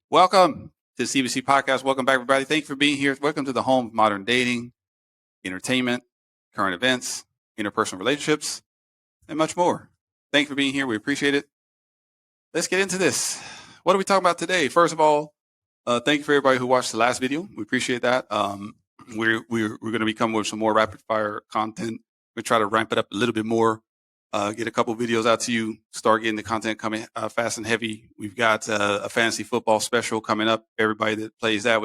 Welcome to the CBC Podcast. Welcome back, everybody. Thank you for being here. Welcome to the home of modern dating, entertainment, current events, interpersonal relationships, and much more. Thank you for being here. We appreciate it. Let's get into this. What are we talking about today? First of all, thank you for everybody who watched the last video. We appreciate that. We're going to be coming with some more rapid fire content. We try to ramp it up a little bit more. Get a couple videos out to you, start getting the content coming fast and heavy. We've got a fantasy football special coming up. Everybody that plays that,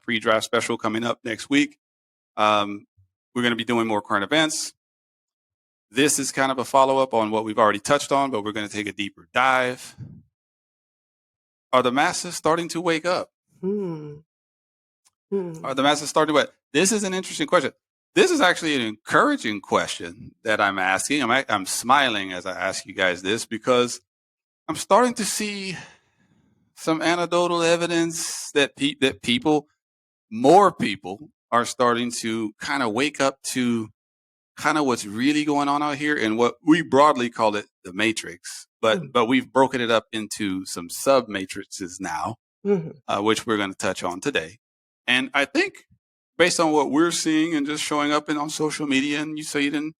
pre-draft special coming up next week. We're going to be doing more current events. This is kind of a follow-up on what we've already touched on, but we're going to take a deeper dive. Are the masses starting to wake up? Are the masses starting to wake up? This is an interesting question. This is actually an encouraging question that I'm asking. I'm smiling as I ask you guys this because I'm starting to see some anecdotal evidence that more people are starting to kind of wake up to kind of what's really going on out here and what we broadly call it the matrix. But we've broken it up into some sub matrices now, which we're going to touch on today. And I think, based on what we're seeing and just showing up on social media, and you say it in,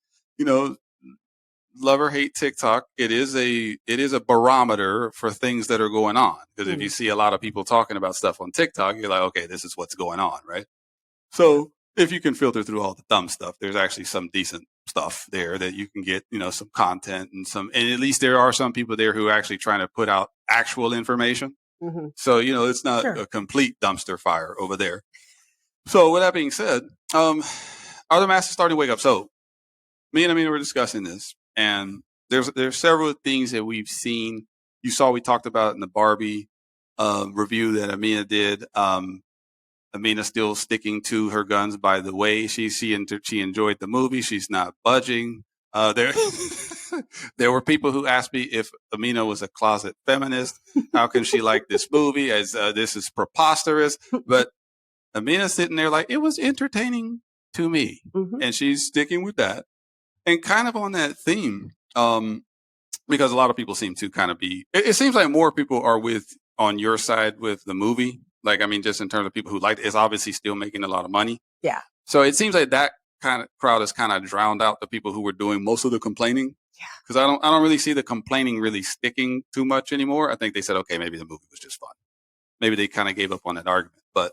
love or hate TikTok, it is a barometer for things that are going on. Because if you see a lot of people talking about stuff on TikTok, you're like, okay, this is what's going on, right? So if you can filter through all the dumb stuff, there's actually some decent stuff there that you can get, some content and at least there are some people there who are actually trying to put out actual information. So, it's not a complete dumpster fire over there. So with that being said, are the masses starting to wake up? So me and Amina were discussing this, and there's several things that we've seen. You saw we talked about in the Barbie review that Amina did. Amina still sticking to her guns. By the way, she enjoyed the movie. She's not budging. There were people who asked me if Amina was a closet feminist. How can she like this movie? As this is preposterous, but Amina's sitting there like, it was entertaining to me. And she's sticking with that. And kind of on that theme, because a lot of people seem to kind of it seems like more people are on your side with the movie. Just in terms of people who like it, it's obviously still making a lot of money. Yeah. So it seems like that kind of crowd has kind of drowned out the people who were doing most of the complaining. Yeah. Because I don't really see the complaining really sticking too much anymore. I think they said, okay, maybe the movie was just fun. Maybe they kind of gave up on that argument, but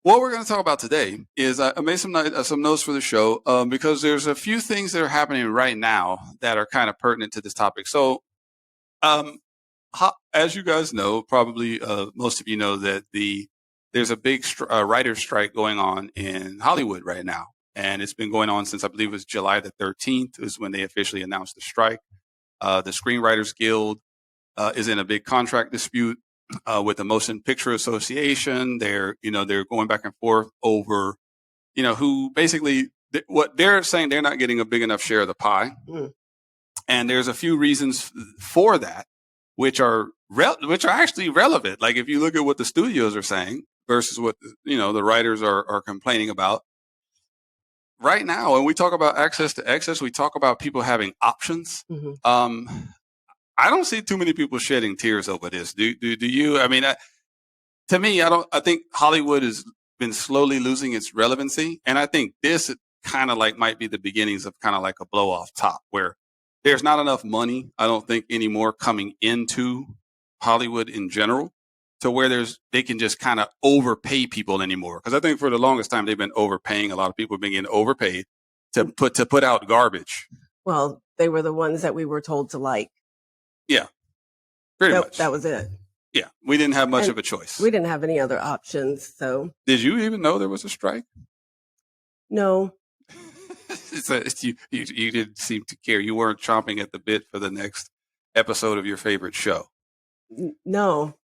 what we're going to talk about today is I made some notes for the show because there's a few things that are happening right now that are kind of pertinent to this topic. So, as you guys know, probably most of you know that there's a big writer's strike going on in Hollywood right now, and it's been going on since I believe it was July the 13th is when they officially announced the strike. The Screenwriters Guild is in a big contract dispute with the Motion Picture Association. They're going back and forth over, who basically what they're saying, they're not getting a big enough share of the pie. And there's a few reasons for that, which are actually relevant. Like if you look at what the studios are saying versus what, the writers are complaining about right now. When we talk about access to excess, we talk about people having options. I don't see too many people shedding tears over this. Do you? I mean, to me, I think Hollywood has been slowly losing its relevancy. And I think this kind of might be the beginnings of kind of like a blow off top where there's not enough money, I don't think anymore coming into Hollywood in general to where they can just kind of overpay people anymore. Because I think for the longest time, they've been overpaying. A lot of people have been getting overpaid to put out garbage. Well, they were the ones that we were told to like. Yeah, pretty much. That was it. Yeah, we didn't have much of a choice. We didn't have any other options. So, did you even know there was a strike? No. You didn't seem to care. You weren't chomping at the bit for the next episode of your favorite show. No.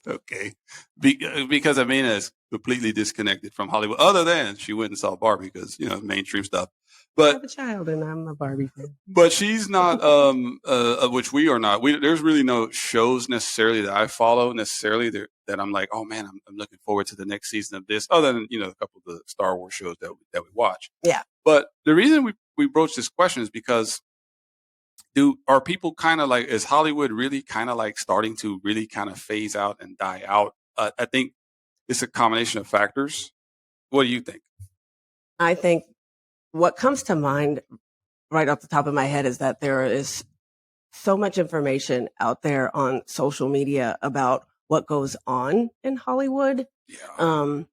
Okay, because Amina is completely disconnected from Hollywood. Other than she went and saw Barbie because mainstream stuff. But I have a child and I'm a Barbie fan. But she's not, which we are not. There's really no shows necessarily that I follow necessarily that I'm like, oh man, I'm looking forward to the next season of this. Other than a couple of the Star Wars shows that we watch. Yeah. But the reason we broached this question is because are people kind of like, is Hollywood really kind of like starting to really kind of phase out and die out? I think it's a combination of factors. What do you think? I think what comes to mind right off the top of my head is that there is so much information out there on social media about what goes on in Hollywood. Yeah.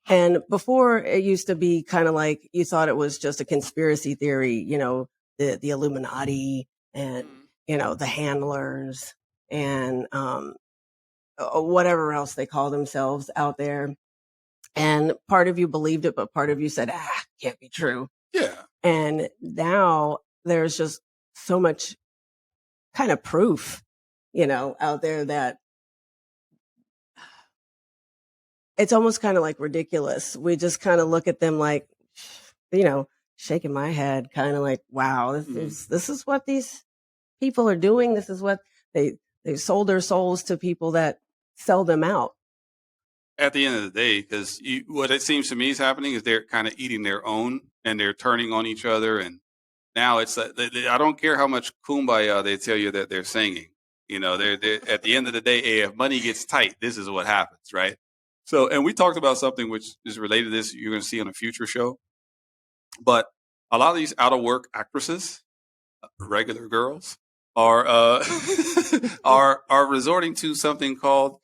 And before it used to be kind of like you thought it was just a conspiracy theory, the Illuminati and, the handlers and whatever else they call themselves out there. And part of you believed it, but part of you said, can't be true. Yeah. And now there's just so much kind of proof, out there that it's almost kind of like ridiculous. We just kind of look at them like, shaking my head, kind of like, wow, this is what these people are doing. This is what they sold their souls to people that sell them out. At the end of the day, because what it seems to me is happening is they're kind of eating their own and they're turning on each other. And now it's like, I don't care how much kumbaya they tell you that they're singing. They're at the end of the day, hey, if money gets tight, this is what happens, right? So, and we talked about something which is related to this. You're going to see on a future show, but a lot of these out of work actresses, regular girls, are are resorting to something called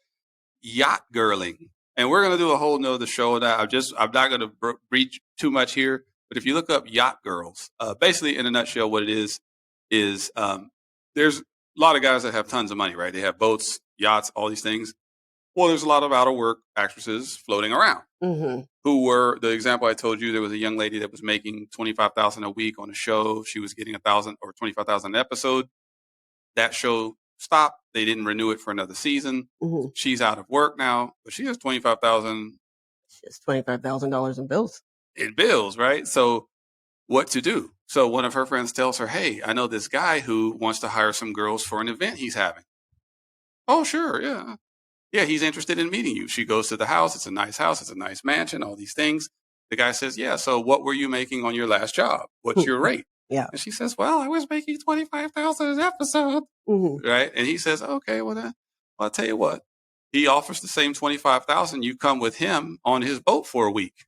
yacht girling. And we're going to do a whole nother show on that. I'm not going to breach too much here, but if you look up yacht girls, basically in a nutshell, what it is there's a lot of guys that have tons of money, right? They have boats, yachts, all these things. Well, there's a lot of out of work actresses floating around who were the example I told you. There was a young lady that was making $25,000 a week on a show. She was getting $1,000 or $25,000 an episode. That show stopped. They didn't renew it for another season. She's out of work now, but she has $25,000. She has $25,000 in bills. In bills, right? So what to do? So one of her friends tells her, hey, I know this guy who wants to hire some girls for an event he's having. Oh, sure. Yeah. Yeah, he's interested in meeting you. She goes to the house. It's a nice house. It's a nice mansion, all these things. The guy says, yeah, so what were you making on your last job? What's your rate? Yeah. And she says, well, I was making $25,000 an episode. Right. And he says, okay, well, I'll tell you what. He offers the same $25,000. You come with him on his boat for a week.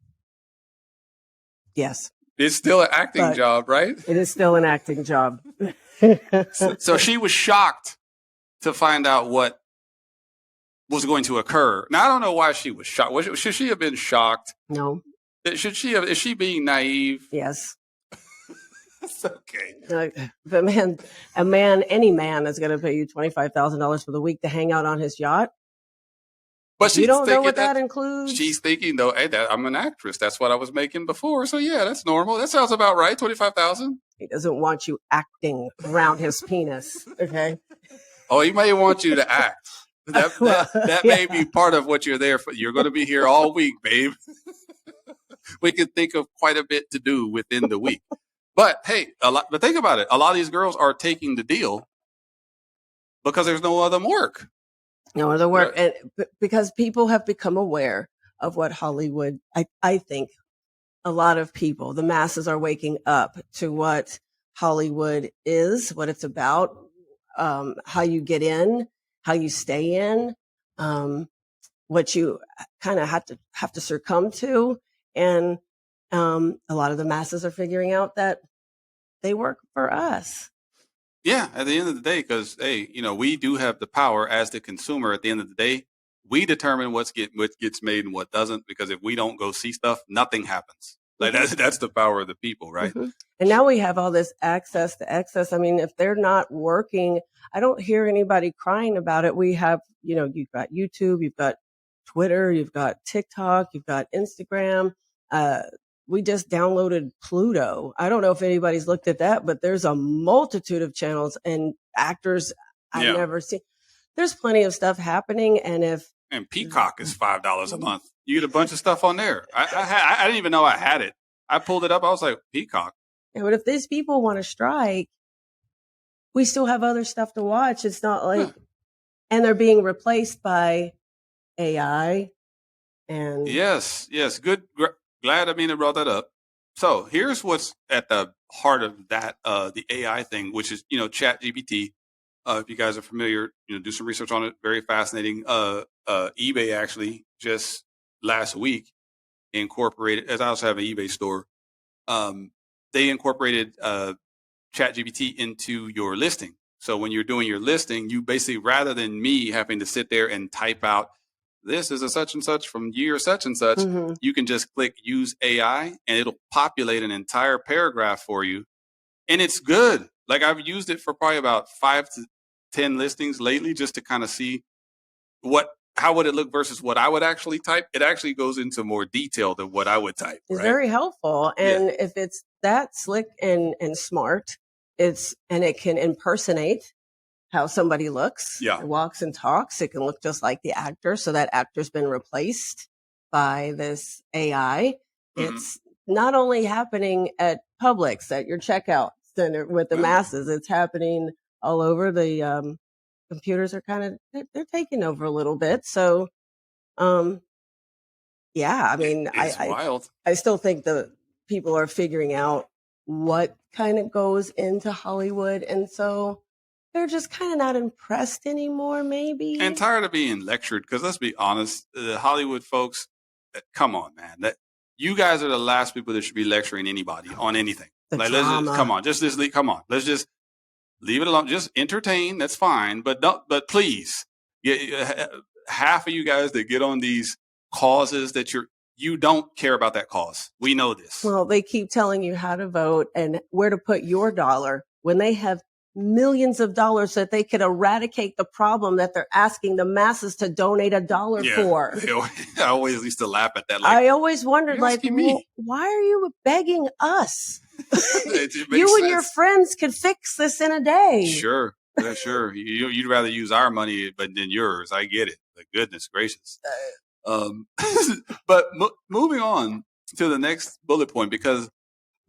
Yes. It's still an acting job, right? It is still an acting job. So she was shocked to find out what was going to occur. Now, I don't know why she was shocked. Should she have been shocked? No. Should she have? Is she being naive? Yes. It's okay. Any man is going to pay you $25,000 for the week to hang out on his yacht. But you don't know what that includes. She's thinking though, hey, I'm an actress. That's what I was making before. So yeah, that's normal. That sounds about right. 25,000. He doesn't want you acting around his penis. Okay. Oh, he may want you to act. That may be part of what you're there for. You're going to be here all week, babe. We can think of quite a bit to do within the week. But hey, but think about it. A lot of these girls are taking the deal because there's no other work. No other work. And because people have become aware of what Hollywood, I think a lot of people, the masses are waking up to what Hollywood is, what it's about, how you get in, how you stay in, what you kind of have to succumb to. And a lot of the masses are figuring out that they work for us. Yeah, at the end of the day, because, hey, we do have the power as the consumer. At the end of the day, we determine what gets made and what doesn't, because if we don't go see stuff, nothing happens. Like that's the power of the people, right? And now we have all this access to excess. I mean, if they're not working, I don't hear anybody crying about it. We have, you've got YouTube, you've got Twitter, you've got TikTok, you've got Instagram. We just downloaded Pluto. I don't know if anybody's looked at that, but there's a multitude of channels and actors I've never seen. There's plenty of stuff happening. And Peacock is $5 a month. You get a bunch of stuff on there. I didn't even know I had it. I pulled it up. I was like, Peacock. Yeah, but if these people want to strike, we still have other stuff to watch. It's not like, and they're being replaced by AI. And yes, good. Glad Amina brought that up. So here's what's at the part of that, the AI thing, which is, Chat GPT. If you guys are familiar, do some research on it. Very fascinating. eBay actually just last week incorporated, as I also have an eBay store, they incorporated Chat GPT into your listing. So when you're doing your listing, you basically, rather than me having to sit there and type out, this is a such and such from year such and such, you can just click use AI and it'll populate an entire paragraph for you. And it's good. Like, I've used it for probably about 5 to 10 listings lately, just to kind of see how would it look versus what I would actually type. It actually goes into more detail than what I would type. It's right? very helpful. And if it's that slick and smart, and it can impersonate how somebody looks, walks and talks. It can look just like the actor. So that actor's been replaced by this AI. It's not only happening at Publix, at your checkout center with the masses, it's happening all over. The computers are they're taking over a little bit. So, yeah, I mean, it's wild. I still think the people are figuring out what kind of goes into Hollywood. And so they're just kind of not impressed anymore, maybe. And tired of being lectured, because let's be honest, the Hollywood folks, come on, man. You guys are the last people that should be lecturing anybody on anything. Let's just come on, come on. Let's just leave it alone. Just entertain. That's fine, but please, half of you guys that get on these causes that you don't care about that cause. We know this. Well, they keep telling you how to vote and where to put your dollar when they have millions of dollars that they could eradicate the problem that they're asking the masses to donate $1 for. I always used to laugh at that. I always wondered, why are you begging us? You and your friends could fix this in a day. Sure. Sure. You'd rather use our money than yours. I get it. But goodness gracious. But moving on to the next bullet point, because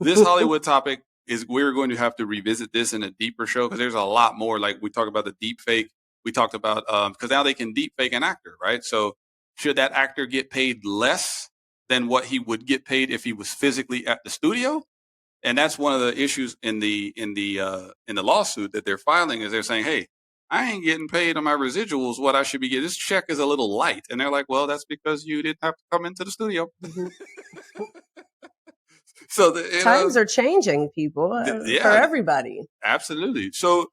this Hollywood topic we're going to have to revisit this in a deeper show, because there's a lot more. Like, we talked about the deep fake. We talked about, because now they can deep fake an actor, right? So should that actor get paid less than what he would get paid if he was physically at the studio? And that's one of the issues in the lawsuit that they're filing, is they're saying, hey, I ain't getting paid on my residuals what I should be getting. This check is a little light. And they're like, well, that's because you didn't have to come into the studio. So times are changing, people, for everybody. Absolutely. So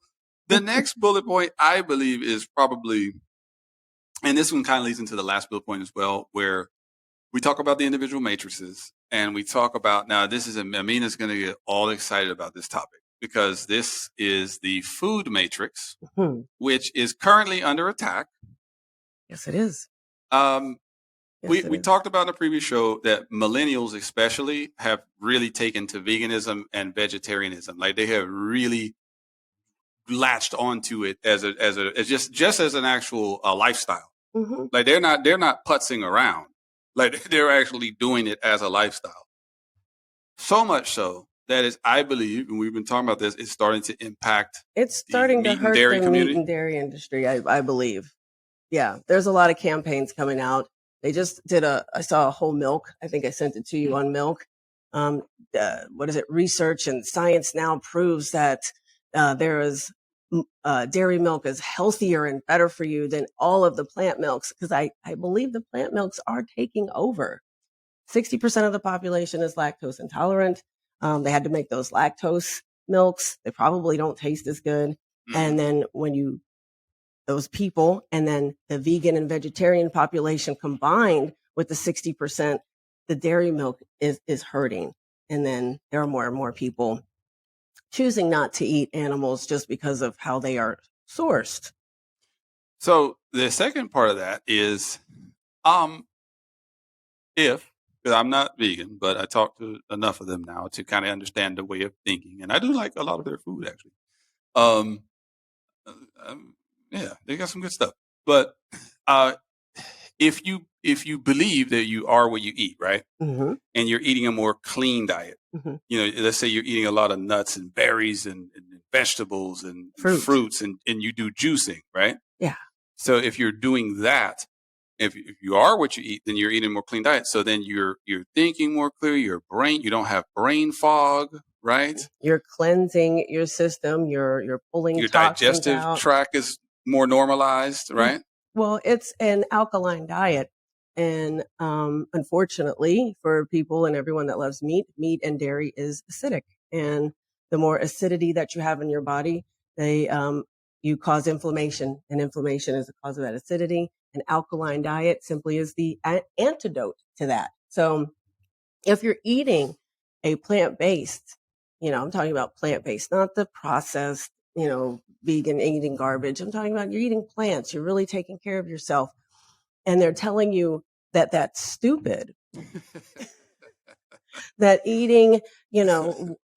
the next bullet point, I believe, is probably, and this one kind of leads into the last bullet point as well, where we talk about the individual matrices, and we talk about, now this is, Amina's going to get all excited about this topic, because this is the food matrix, which is currently under attack. Yes, it is. We talked about in a previous show that millennials especially have really taken to veganism and vegetarianism. Like, they have really latched onto it as just as an actual lifestyle. Like, they're not putzing around. Like, they're actually doing it as a lifestyle. So much so that is, I believe, and we've been talking about this, it's starting to impact. It's starting to hurt the meat and dairy industry, I believe. Yeah, there's a lot of campaigns coming out. They just did I saw a whole milk. I think I sent it to you on milk. What is it? Research and science now proves that dairy milk is healthier and better for you than all of the plant milks, because I believe the plant milks are taking over. 60% of the population is lactose intolerant. They had to make those lactose milks. They probably don't taste as good. And then those people, and then the vegan and vegetarian population combined with the 60%, the dairy milk is hurting. And then there are more and more people choosing not to eat animals just because of how they are sourced. So the second part of that is, because I'm not vegan, but I talk to enough of them now to kind of understand the way of thinking. And I do like a lot of their food, actually. Yeah, they got some good stuff. But if you believe that you are what you eat, right, and you're eating a more clean diet, let's say you're eating a lot of nuts and berries and vegetables and fruits, and you do juicing, right? Yeah. So if you're doing that, if you are what you eat, then you're eating a more clean diet. So then you're thinking more clearly. You don't have brain fog. right? You're cleansing your system. You're pulling Your toxins digestive out. tract is more normalized, right? Well, it's an alkaline diet. And unfortunately, for people and everyone that loves meat, meat and dairy is acidic. And the more acidity that you have in your body, you cause inflammation, and inflammation is the cause of that acidity. An alkaline diet simply is the antidote to that. So if you're eating a plant-based, I'm talking about plant-based, not the processed, vegan eating garbage. I'm talking about you're eating plants. You're really taking care of yourself. And they're telling you that that's stupid, that eating,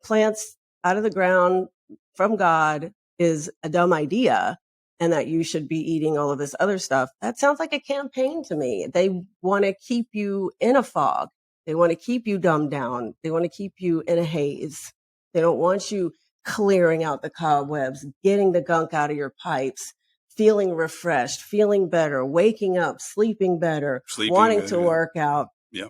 plants out of the ground from God is a dumb idea, and that you should be eating all of this other stuff. That sounds like a campaign to me. They want to keep you in a fog. They want to keep you dumbed down. They want to keep you in a haze. They don't want you clearing out the cobwebs, getting the gunk out of your pipes, feeling refreshed, feeling better, waking up, sleeping better, wanting to work out, yeah.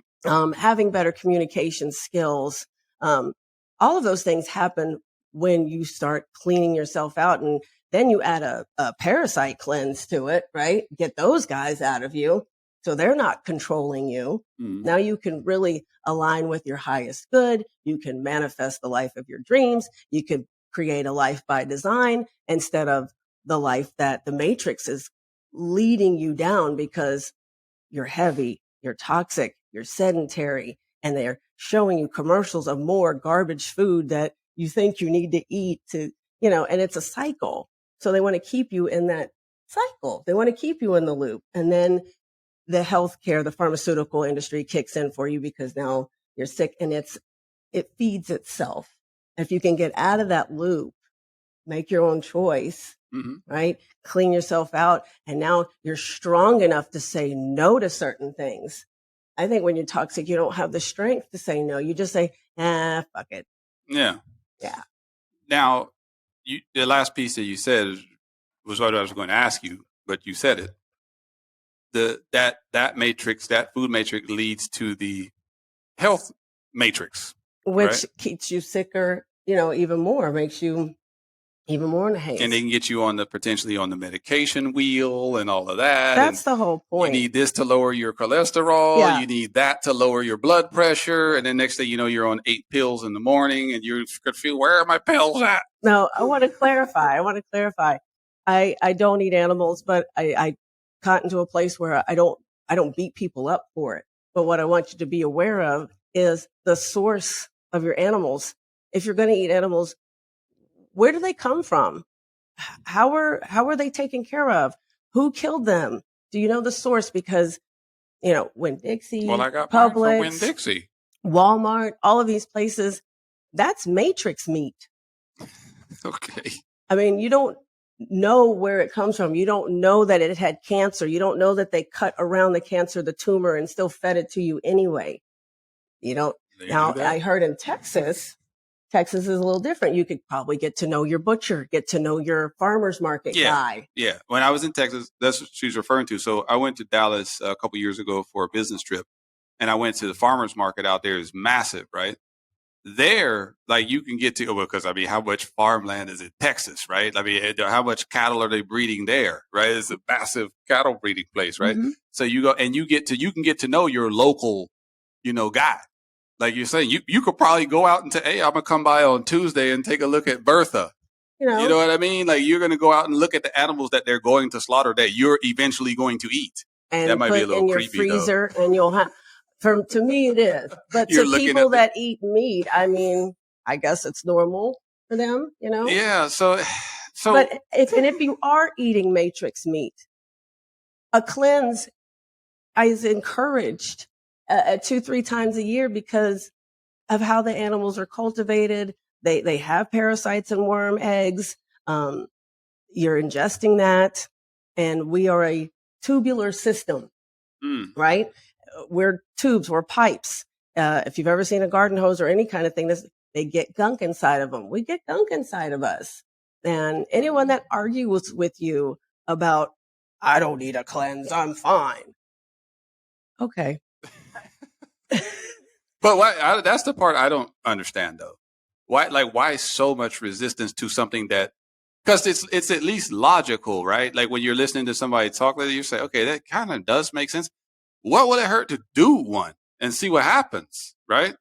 Having better communication skills. All of those things happen when you start cleaning yourself out, and then you add a parasite cleanse to it, right? Get those guys out of you so they're not controlling you. Mm-hmm. Now you can really align with your highest good. You can manifest the life of your dreams. You can create a life by design instead of the life that the Matrix is leading you down, because you're heavy, you're toxic, you're sedentary, and they're showing you commercials of more garbage food that you think you need to eat to, and it's a cycle. So they want to keep you in that cycle. They want to keep you in the loop. And then the healthcare, the pharmaceutical industry kicks in for you because now you're sick, and it feeds itself. If you can get out of that loop, make your own choice, mm-hmm. right? Clean yourself out. And now you're strong enough to say no to certain things. I think when you're toxic, you don't have the strength to say no. You just say, fuck it. Yeah. Yeah. Now, the last piece that you said was what I was going to ask you, but you said it. That matrix, that food matrix, leads to the health matrix, which right? Keeps you sicker, even more, makes you even more in a haze. And they can get you potentially on the medication wheel and all of that. That's the whole point. You need this to lower your cholesterol. Yeah. You need that to lower your blood pressure. And then next thing you know, you're on 8 pills in the morning, and you're going to feel, where are my pills at? No, I want to clarify. I don't eat animals, but I got into a place where I don't beat people up for it. But what I want you to be aware of is the source of your animals. If you're going to eat animals, where do they come from? How are they taken care of? Who killed them? Do you know the source? Because, Winn-Dixie, well, I got Publix, mine from Winn-Dixie, Walmart, all of these places, that's matrix meat. Okay. I mean, you don't know where it comes from. You don't know that it had cancer. You don't know that they cut around the cancer, the tumor, and still fed it to you anyway. You don't. Now, I heard in Texas is a little different. You could probably get to know your butcher, get to know your farmer's market guy. Yeah. When I was in Texas, that's what she's referring to. So I went to Dallas a couple years ago for a business trip, and I went to the farmer's market out there. It's massive, right? There, like, you can get to, because how much farmland is in Texas, right? How much cattle are they breeding there, right? It's a massive cattle breeding place, right? Mm-hmm. So you go and you can get to know your local, guy. Like you're saying, you could probably go out and say, hey, I'm going to come by on Tuesday and take a look at Bertha. You know what I mean? Like, you're going to go out and look at the animals that they're going to slaughter that you're eventually going to eat. And that might put be a little in your creepy, freezer, though. And you'll have, to me it is. But to people that eat meat, I guess it's normal for them, Yeah. So but if you are eating matrix meat, a cleanse is encouraged 2-3 times a year because of how the animals are cultivated. They have parasites and worm eggs. You're ingesting that, and we are a tubular system, right? We're tubes, we're pipes. If you've ever seen a garden hose or any kind of thing, they get gunk inside of them. We get gunk inside of us. And anyone that argues with you about, I don't need a cleanse, I'm fine. Okay. But that's the part I don't understand, though. why so much resistance to something that, because it's at least logical, right? Like when you're listening to somebody talk like that, you say, okay, that kind of does make sense. What would it hurt to do one and see what happens, right?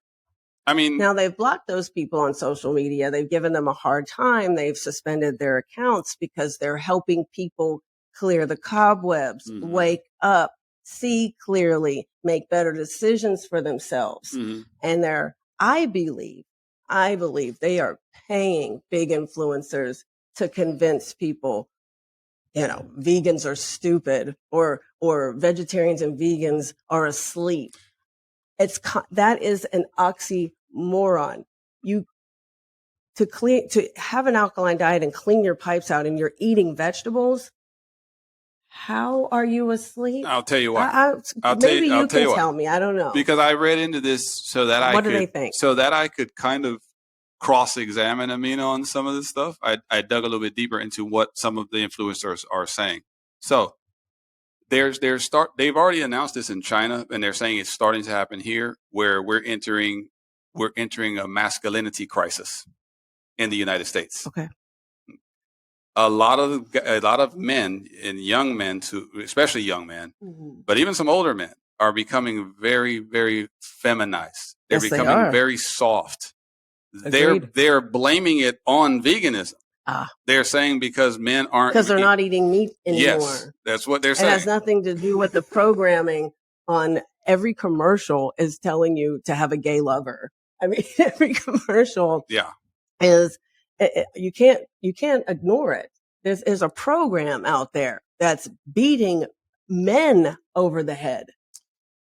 I mean, now they've blocked those people on social media. They've given them a hard time. They've suspended their accounts because they're helping people clear the cobwebs, wake up, see clearly, make better decisions for themselves. And I believe they are paying big influencers to convince people, vegans are stupid or vegetarians and vegans are asleep. That is an oxymoron. To have an alkaline diet and clean your pipes out and you're eating vegetables, how are you asleep? I'll tell you what. Maybe you can tell me. I don't know. Because I read into this so that I could kind of cross-examine Amina on some of this stuff. I dug a little bit deeper into what some of the influencers are saying. So they've already announced this in China, and they're saying it's starting to happen here, where we're entering a masculinity crisis in the United States. Okay. A lot of men and young men, especially young men, but even some older men, are becoming very, very feminized. They're becoming very soft. Agreed. They're blaming it on veganism. They're saying because men aren't, because they're not eating meat anymore. Yes, that's what they're saying. It has nothing to do with the programming. On every commercial is telling you to have a gay lover. I mean, every commercial is, you can't ignore it. There's a program out there that's beating men over the head.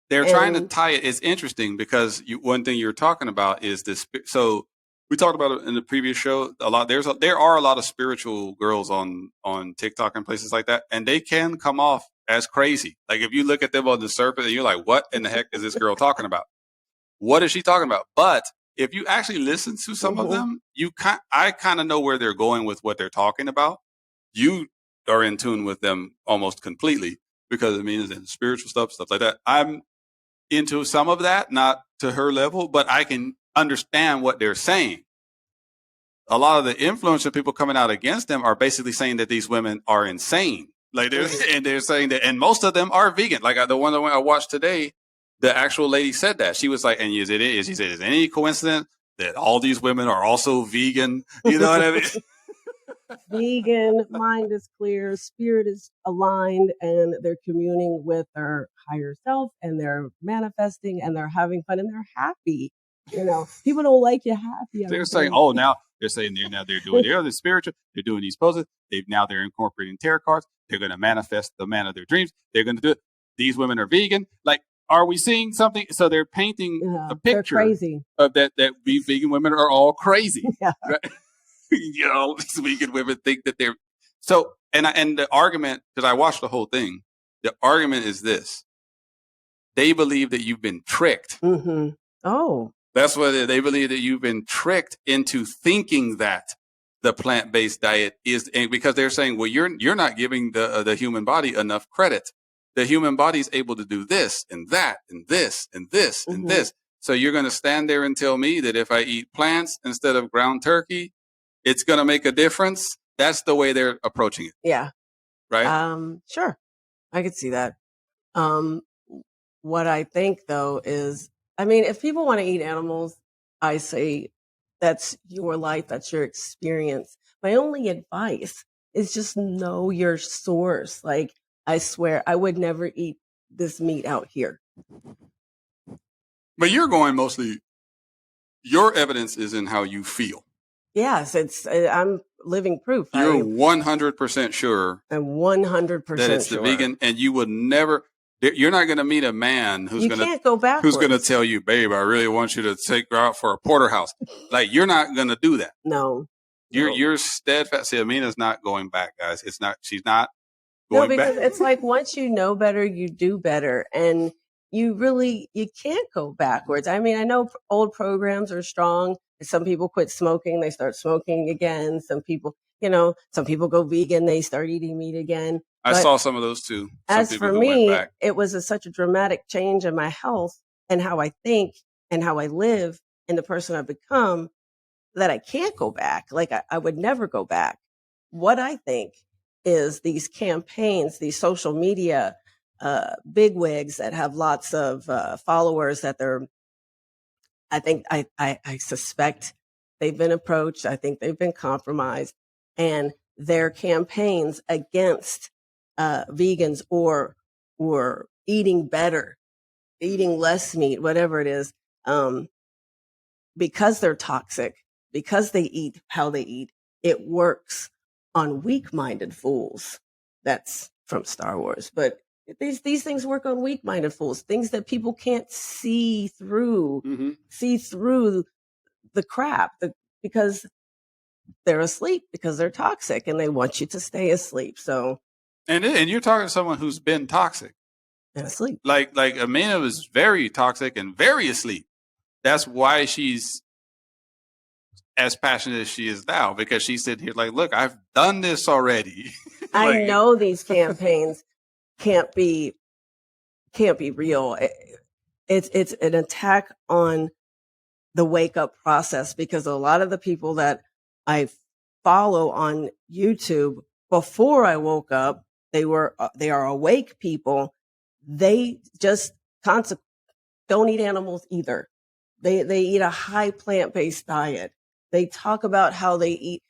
They're trying to tie it. It's interesting because one thing you're talking about is this. So we talked about it in the previous show a lot. There are a lot of spiritual girls on TikTok and places like that, and they can come off as crazy. Like if you look at them on the surface and you're like, what in the heck is this girl talking about? What is she talking about? But if you actually listen to some of them, I kind of know where they're going with what they're talking about. You are in tune with them almost completely because it means in spiritual stuff like that. I'm into some of that, not to her level, but I can understand what they're saying. A lot of the influencer people coming out against them are basically saying that these women are insane. Like they're saying that, and most of them are vegan. Like the one that I watched today, the actual lady said that. She was like, and she said, is it any coincidence that all these women are also vegan? You know what I mean? Vegan, mind is clear, spirit is aligned, and they're communing with their higher self, and they're manifesting, and they're having fun, and they're happy. People don't like you happy. They're saying, they're doing the spiritual, they're doing these poses. They're incorporating tarot cards. They're going to manifest the man of their dreams. They're going to do it. These women are vegan. Like, are we seeing something? So they're painting a picture of that these vegan women are all crazy. Yeah. Right? These vegan women think that they're so. And the argument, because I watched the whole thing, the argument is this: they believe that you've been tricked. Oh, that's what they believe, that you've been tricked into thinking that the plant-based diet is, and because they're saying, well, you're not giving the human body enough credit. The human body is able to do this and that and this and this and this. So you're going to stand there and tell me that if I eat plants instead of ground turkey, it's going to make a difference? That's the way they're approaching it. Yeah. Right? Sure. I could see that. What I think, though, is, if people want to eat animals, I say that's your life, that's your experience. My only advice is just know your source. Like, I swear, I would never eat this meat out here. But you're going mostly, your evidence is in how you feel. Yes, I'm living proof. You're 100% sure. I'm 100% that it's the vegan, and you would never. You're not going to meet a man who's going to tell you, babe, I really want you to take her out for a porterhouse. Like, you're not going to do that. No. You're steadfast. See, Amina's not going back, guys. She's not going back. No, because it's like, once you know better, you do better. And you can't go backwards. I know old programs are strong. Some people quit smoking, they start smoking again. Some people go vegan, they start eating meat again. I saw some of those too. As for me, it was such a dramatic change in my health and how I think and how I live and the person I've become. that I can't go back. Like I would never go back. What I think is these campaigns, these social media bigwigs that have lots of followers that I suspect they've been approached. I think they've been compromised, and their campaigns against vegans or eating better, eating less meat, whatever it is, because they're toxic, because they eat how they eat, it works on weak-minded fools. That's from Star Wars, but these things work on weak-minded fools, things that people can't see through, the crap, because they're asleep, because they're toxic, and they want you to stay asleep. So, and you're talking to someone who's been toxic and asleep. Like Amina was very toxic and very asleep. That's why she's as passionate as she is now, because she said here, like, look, I've done this already. I know these campaigns can't be real. It's an attack on the wake up process, because a lot of the people that I follow on YouTube before I woke up, they are awake people. They just don't eat animals either. They eat a high plant-based diet. They talk about how they eat,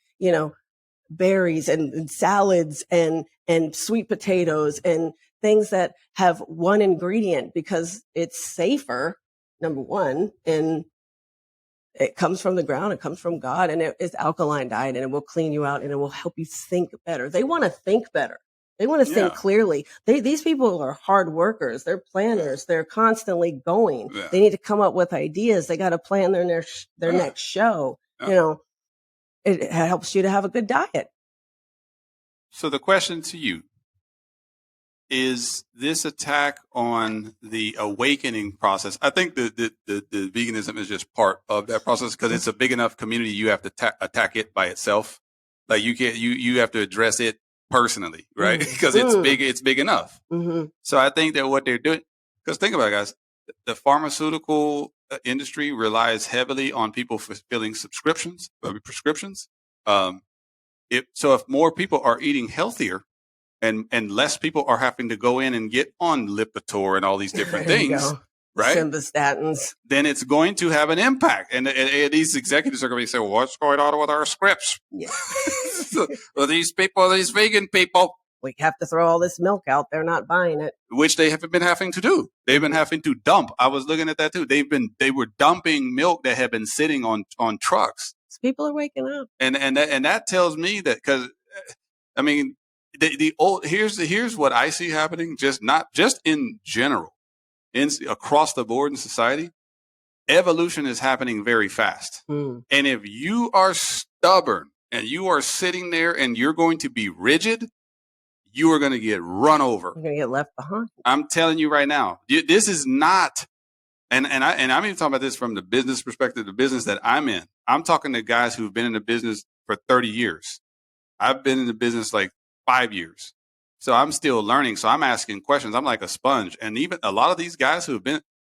berries and salads and sweet potatoes and things that have one ingredient, because it's safer, number one, and it comes from the ground, it comes from God, and it's alkaline diet, and it will clean you out, and it will help you think better. They want to think better. They want to think clearly. These people are hard workers. They're planners. They're constantly going. Yeah. They need to come up with ideas. They got to plan their next show. Yeah. It helps you to have a good diet. So the question to you is, this attack on the awakening process. I think the veganism is just part of that process, because it's a big enough community. You have to attack it by itself. Like you have to address it personally, right? Because it's big enough. Mm-hmm. So I think that what they're doing, because think about it, guys, the pharmaceutical industry relies heavily on people fulfilling prescriptions. If more people are eating healthier, and less people are having to go in and get on Lipitor and all these different things, right? Simvastatins. Then it's going to have an impact. And these executives are going to say, well, what's going on with our scripts? Yeah. Well, these vegan people. We have to throw all this milk out. They're not buying it. Which they have been having to do. They've been having to dump. I was looking at that too. They were dumping milk that had been sitting on trucks. So people are waking up. And that tells me that, because, I mean, here's what I see happening, not just in general, across the board in society. Evolution is happening very fast. And if you are stubborn and you are sitting there and you're going to be rigid, you are going to get run over. You're going to get left behind. I'm telling you right now, this is not, and I'm even talking about this from the business perspective, the business that I'm in. I'm talking to guys who've been in the business for 30 years. I've been in the business like 5 years. So I'm still learning. So I'm asking questions. I'm like a sponge. And even a lot of these guys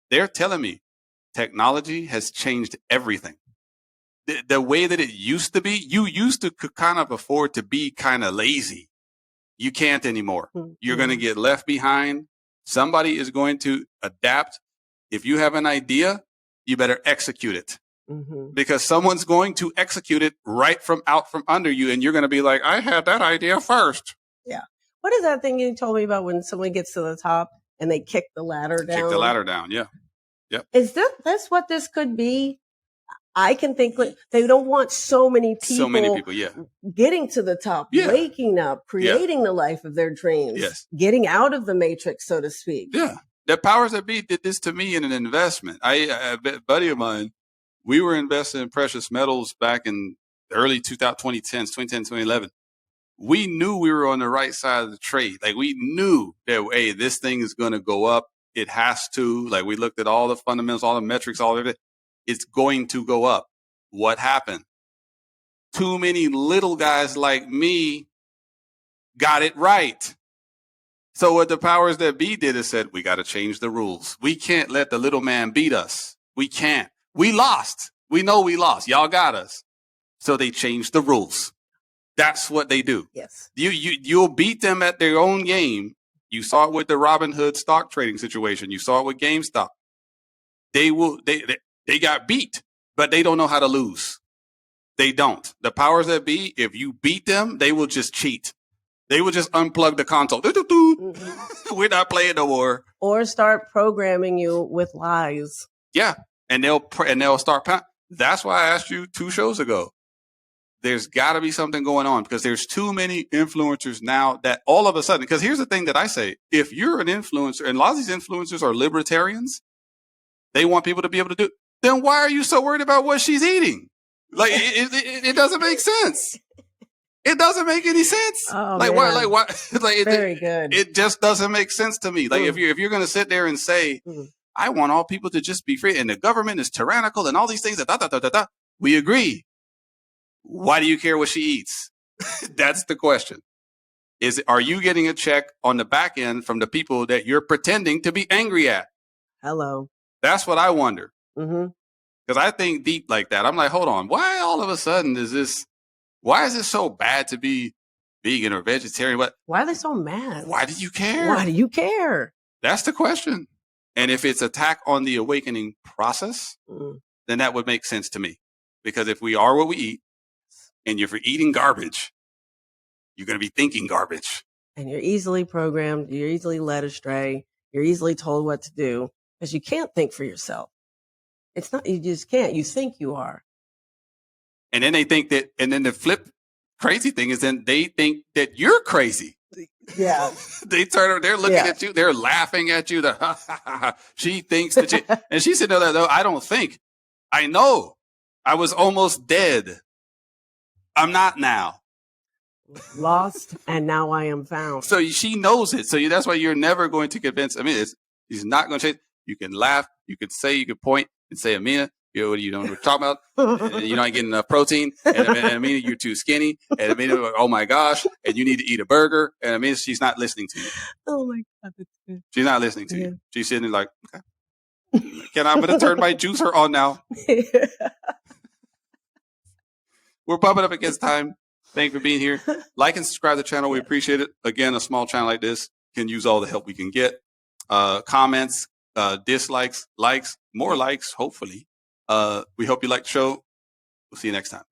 they're telling me technology has changed everything. The way that it used to be, you used to could kind of afford to be kind of lazy. You can't anymore. Mm-hmm. You're going to get left behind. Somebody is going to adapt. If you have an idea, you better execute it. Mm-hmm. Because someone's going to execute it out from under you. And you're going to be like, I had that idea first. Yeah. What is that thing you told me about when someone gets to the top and they kick the ladder down? Kick the ladder down. Yeah. Yep. Is that's what this could be? I can think they don't want so many people getting to the top, waking up, creating the life of their dreams, getting out of the matrix, so to speak. Yeah. The powers that be did this to me in an investment. A buddy of mine, we were investing in precious metals back in the early 2010s, 2010, 2011. We knew we were on the right side of the trade. Like, we knew that, hey, this thing is going to go up. It has to. Like, we looked at all the fundamentals, all the metrics, all of it. It's going to go up. What happened? Too many little guys like me got it right. So what the powers that be did is said, we got to change the rules. We can't let the little man beat us. We can't. We lost. We know we lost. Y'all got us. So they change the rules. That's what they do. Yes. You'll beat them at their own game. You saw it with the Robinhood stock trading situation. You saw it with GameStop. They got beat, but they don't know how to lose. They don't. The powers that be, if you beat them, they will just cheat. They will just unplug the console. Mm-hmm. We're not playing no more. Or start programming you with lies. Yeah, and they'll start. That's why I asked you 2 shows ago. There's got to be something going on because there's too many influencers now that all of a sudden, because here's the thing that I say, if you're an influencer, and a lot of these influencers are libertarians, they want people to be able to do, then why are you so worried about what she's eating? Like, it doesn't make sense. It doesn't make any sense. Oh, like, man. why, like, Very good. It just doesn't make sense to me. Like, if you're going to sit there and say, I want all people to just be free and the government is tyrannical and all these things, we agree. Why do you care what she eats? That's the question. Are you getting a check on the back end from the people that you're pretending to be angry at? Hello. That's what I wonder. Mm-hmm. Because I think deep like that. I'm like, hold on. Why all of a sudden why is it so bad to be vegan or vegetarian? Why are they so mad? Why do you care? Why do you care? That's the question. And if it's attack on the awakening process, then that would make sense to me. Because if we are what we eat, and if you're eating garbage, you're going to be thinking garbage. And you're easily programmed. You're easily led astray. You're easily told what to do because you can't think for yourself. It's not, you just can't. You think you are. And then they think that, and then the flip crazy thing is then they think that you're crazy. Yeah. They're looking at you. They're laughing at you. She thinks that she, and she said, no, I don't think. I know. I was almost dead. I'm not now. Lost, and now I am found. So she knows it. So that's why you're never going to convince. I mean, he's not going to change. You can laugh. You can say. You can point and say, Amina, you know what we're talking about. You're not getting enough protein. And Amina, you're too skinny. And Amina, oh my gosh. And you need to eat a burger. And Amina, she's not listening to you. Oh my God, that's good. She's not listening to you. She's sitting there like, okay. I'm going to turn my juicer on now. We're bumping up against time. Thank you for being here. Like and subscribe to the channel. We appreciate it. Again, a small channel like this can use all the help we can get. Comments, dislikes, likes, more likes, hopefully. We hope you like the show. We'll see you next time.